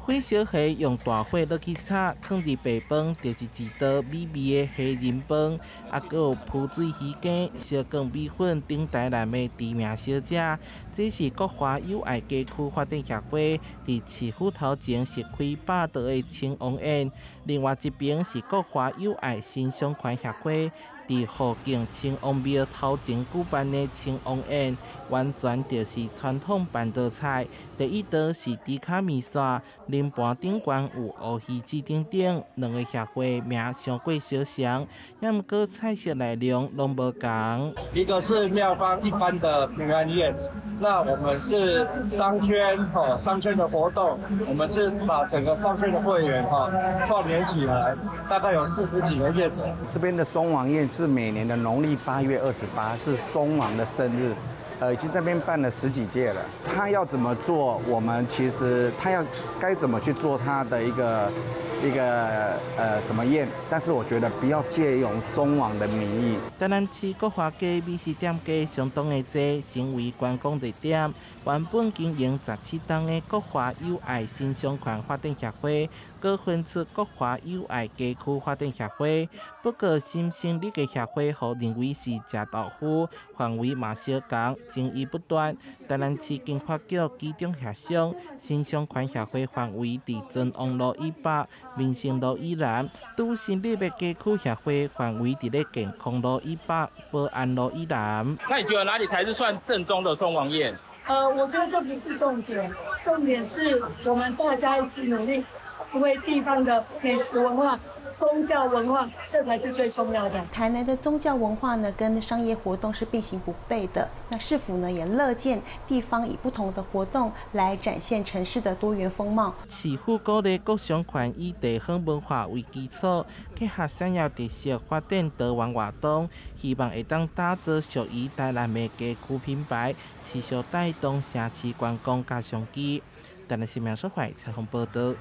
火烧虾用大火落去炒，放伫白饭，就是一道美味的虾仁饭。还有浮水鱼羹、烧酱米粉等台南的知名小吃。这是国华友爱街区发展协会伫市府头前设开8道的青王宴，另外一边是国华友爱新商圈协会伫附近青王庙头前举办的青王宴，完全就是传统板道菜。第一道是猪脚米线，临盘顶悬有乌鱼子等等，两个协会名相过相像，也毋过菜色内容拢无同。一个是妙方一般的平安宴，那我们是商圈商圈的活动，我们是把整个商圈的会员串联起来，大概有40几个业者。这边的松王宴是每年的农历8月28，是松王的生日。已经这边办了10几届了。他要怎么做，我们其实他该怎么去做他的一个什么宴，但是我觉得不要借用松王的名义。台南市国华街美食店家相当的多，成为观光热点。原本经营17档的国华友爱新商圈发展协会，各分出国华友爱街区发展协会。不过新成立的协会，互认为是吃豆腐，范围嘛小共，争议不断。台南市经发局其中协商，新商圈协会范围伫尊王路以北、民生路以南；拄成立的街区协会范围伫咧健康路以北、保安路以南。那你觉得哪里才是算正宗的松王宴？我觉得这不是重点，重点是我们大家一起努力，为地方的美食文化、宗教文化，这才是最重要的。台南的宗教文化呢，跟商业活动是并行不悖的。那市府呢，也乐见地方以不同的活动来展现城市的多元风貌。市府鼓励各商圈以地方文化为基础，结合产业特色，发展多元活动，希望会当打造属于台南的街区品牌，持续带动城市观光加商机。台南市民社会采访报道。